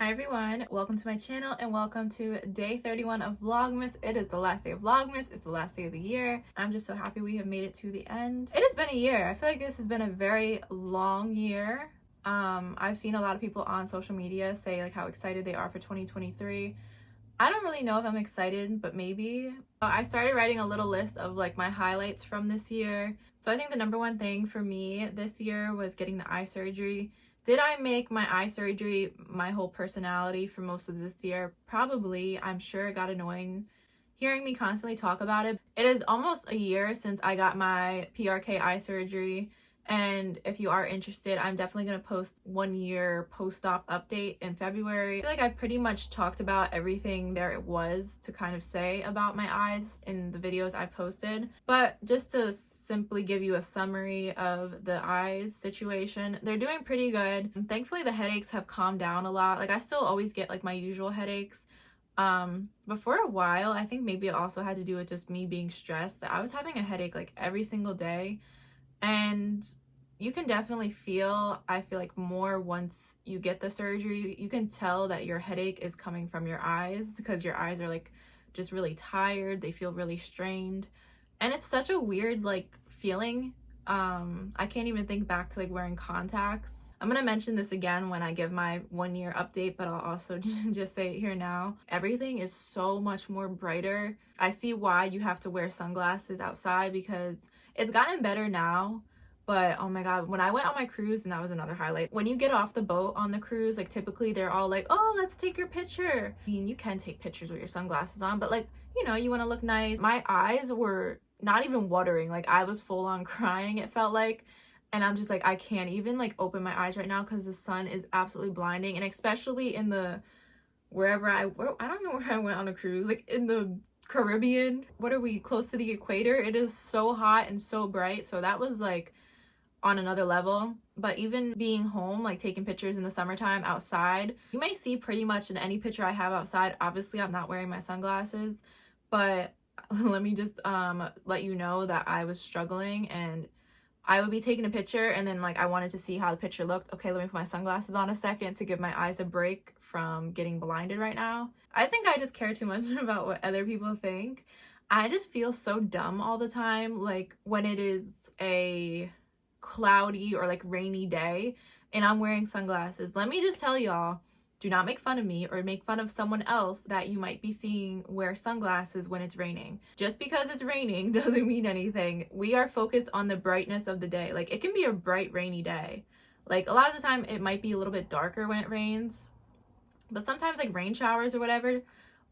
Hi everyone, welcome to my channel and welcome to day 31 of Vlogmas. It is the last day of Vlogmas, it's the last day of the year. I'm just so happy we have made it to the end. It has been a year. I feel like this has been a very long year. I've seen a lot of people on social media say like how excited they are for 2023. I don't really know if I'm excited, but maybe. I started writing a little list of like my highlights from this year. So I think the number one thing for me this year was getting the eye surgery. Did I make my eye surgery my whole personality for most of this year? Probably. I'm sure it got annoying hearing me constantly talk about it. It is almost a year since I got my PRK eye surgery. And if you are interested, I'm definitely going to post 1 year post-op update in February. I feel like I pretty much talked about everything there was to kind of say about my eyes in the videos I posted. But just to simply give you a summary of the eyes situation, they're doing pretty good. And thankfully the headaches have calmed down a lot. Like I still always get like my usual headaches. But for a while, I think maybe it also had to do with just me being stressed. I was having a headache like every single day. And you can definitely feel, I feel like more once you get the surgery, you can tell that your headache is coming from your eyes because your eyes are like just really tired. They feel really strained. And it's such a weird like feeling. I can't even think back to like wearing contacts. I'm gonna mention this again when I give my 1 year update, but I'll also just say it here now. Everything is so much more brighter. I see why you have to wear sunglasses outside because it's gotten better now. But oh my god, when I went on my cruise, and that was another highlight, when you get off the boat on the cruise, like typically they're all like, oh, let's take your picture. I mean, you can take pictures with your sunglasses on, but like, you know, you want to look nice. My eyes were not even watering, like I was full on crying, it felt like. And I'm just like, I can't even like open my eyes right now because the sun is absolutely blinding. And especially in the I don't know where I went on a cruise, like in the Caribbean. What are we, close to the equator? It is so hot and so bright. So that was like on another level. But even being home, like taking pictures in the summertime outside, you may see pretty much in any picture I have outside. Obviously I'm not wearing my sunglasses, but let me just let you know that I was struggling, and I would be taking a picture and then like I wanted to see how the picture looked. Okay, let me put my sunglasses on a second to give my eyes a break from getting blinded right now. I think I just care too much about what other people think. I just feel so dumb all the time, like when it is a cloudy or like rainy day and I'm wearing sunglasses. Let me just tell y'all, do not make fun of me or make fun of someone else that you might be seeing wear sunglasses when it's raining. Just because it's raining doesn't mean anything. We are focused on the brightness of the day. Like it can be a bright rainy day. Like a lot of the time it might be a little bit darker when it rains, but sometimes like rain showers or whatever,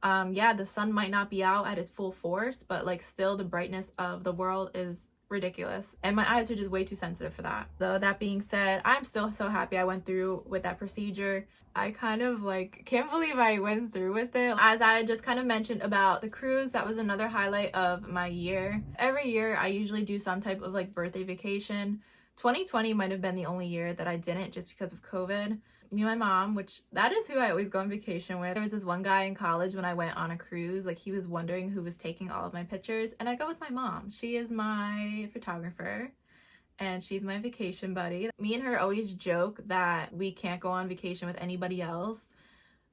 yeah, the sun might not be out at its full force, but like still the brightness of the world is ridiculous, and my eyes are just way too sensitive for that. So that being said, I'm still so happy I went through with that procedure. I kind of like can't believe I went through with it. As I just kind of mentioned about the cruise, that was another highlight of my year. Every year I usually do some type of like birthday vacation. 2020 might have been the only year that I didn't just because of COVID. Me and my mom, which that is who I always go on vacation with. There was this one guy in college when I went on a cruise, like he was wondering who was taking all of my pictures, and I go with my mom. She is my photographer and she's my vacation buddy. Me and her always joke that we can't go on vacation with anybody else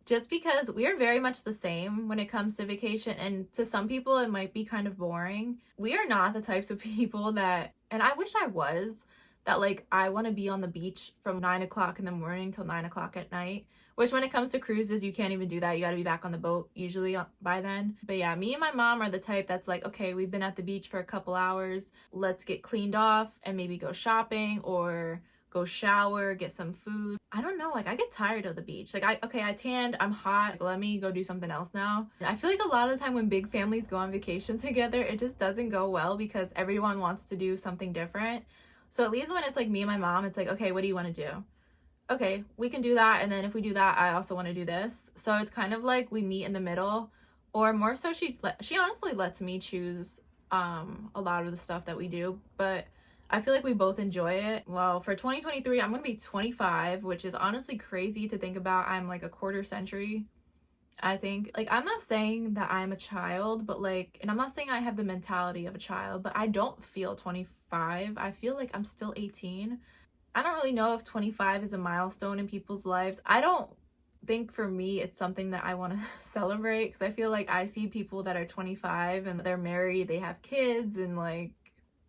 just because we are very much the same when it comes to vacation, and to some people it might be kind of boring. We are not the types of people that, and I wish I was, that like I want to be on the beach from 9 o'clock in the morning till 9 o'clock at night, which when it comes to cruises you can't even do that. You got to be back on the boat usually by then. But yeah, me and my mom are the type that's like, okay, we've been at the beach for a couple hours, let's get cleaned off and maybe go shopping or go shower, get some food. I don't know, like I get tired of the beach. Like I tanned, I'm hot, like, let me go do something else now. And I feel like a lot of the time when big families go on vacation together, it just doesn't go well because everyone wants to do something different. So at least when it's like me and my mom, it's like, okay, what do you want to do? Okay, we can do that. And then if we do that, I also want to do this. So it's kind of like we meet in the middle, or more so she honestly lets me choose a lot of the stuff that we do, but I feel like we both enjoy it. Well, for 2023, I'm going to be 25, which is honestly crazy to think about. I'm like a quarter century, I think. Like, I'm not saying that I'm a child, but like, and I'm not saying I have the mentality of a child, but I don't feel 25. I feel like I'm still 18. I don't really know if 25 is a milestone in people's lives. I don't think for me it's something that I want to celebrate, because I feel like I see people that are 25 and they're married, they have kids, and like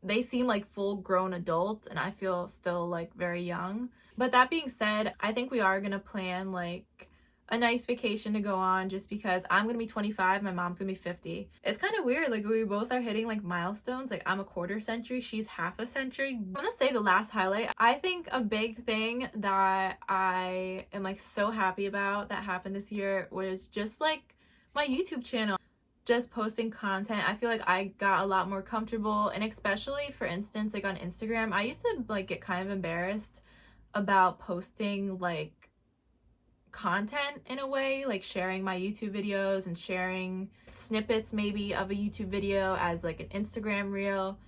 they seem like full grown adults, and I feel still like very young. But that being said, I think we are gonna plan like a nice vacation to go on, just because I'm gonna be 25, my mom's gonna be 50. It's kind of weird, like we both are hitting like milestones. Like I'm a quarter century, she's half a century. I'm gonna say the last highlight, I think a big thing that I am like so happy about that happened this year was just like my YouTube channel. Just posting content. I feel like I got a lot more comfortable, and especially for instance like on Instagram, I used to like get kind of embarrassed about posting like content in a way, like sharing my YouTube videos and sharing snippets maybe of a YouTube video as like an Instagram reel.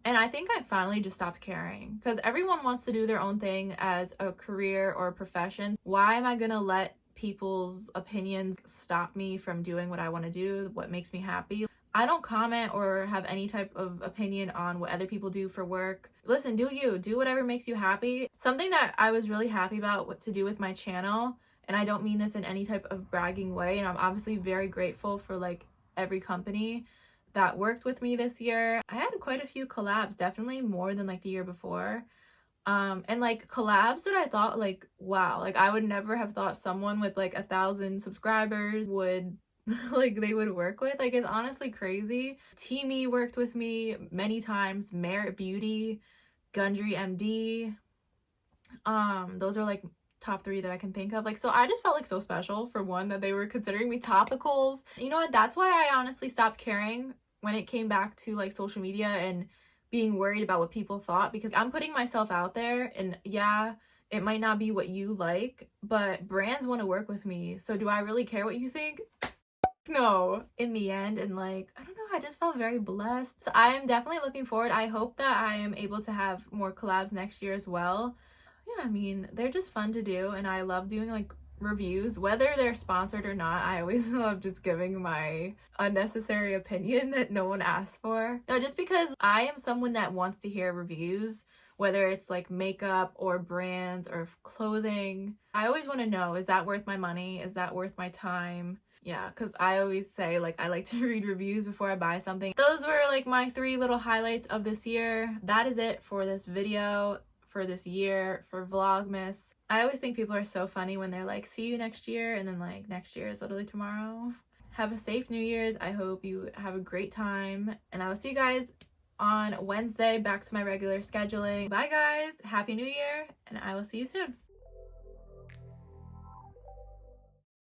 And I think I finally just stopped caring, because everyone wants to do their own thing as a career or a profession. Why am I gonna let people's opinions stop me from doing what I want to do, what makes me happy? I don't comment or have any type of opinion on what other people do for work. Listen, do you, do whatever makes you happy. Something that I was really happy about what to do with my channel, and I don't mean this in any type of bragging way, and I'm obviously very grateful for like every company that worked with me this year. I had quite a few collabs, definitely more than like the year before. And like collabs that I thought like, wow, like I would never have thought someone with like 1,000 subscribers would like they would work with. Like it's honestly crazy. Teamy worked with me many times, Merit Beauty, Gundry MD. Those are like top 3 that I can think of. Like, so I just felt like so special, for one, that they were considering me topicals. You know what, that's why I honestly stopped caring when it came back to like social media and being worried about what people thought, because I'm putting myself out there, and yeah, it might not be what you like, but brands want to work with me. So do I really care what you think? No, in the end. And like, I don't know, I just felt very blessed. So I am definitely looking forward. I hope that I am able to have more collabs next year as well. Yeah, I mean, they're just fun to do, and I love doing like reviews, whether they're sponsored or not. I always love just giving my unnecessary opinion that no one asked for. No, just because I am someone that wants to hear reviews, whether it's like makeup or brands or clothing. I always want to know, is that worth my money? Is that worth my time? Yeah, because I always say like I like to read reviews before I buy something. Those were like my 3 little highlights of this year. That is it for this video, for this year, for Vlogmas. I always think people are so funny when they're like, see you next year, and then like next year is literally tomorrow. Have a safe New Year's. I hope you have a great time, and I will see you guys on Wednesday, back to my regular scheduling. Bye guys, Happy New Year, and I will see you soon.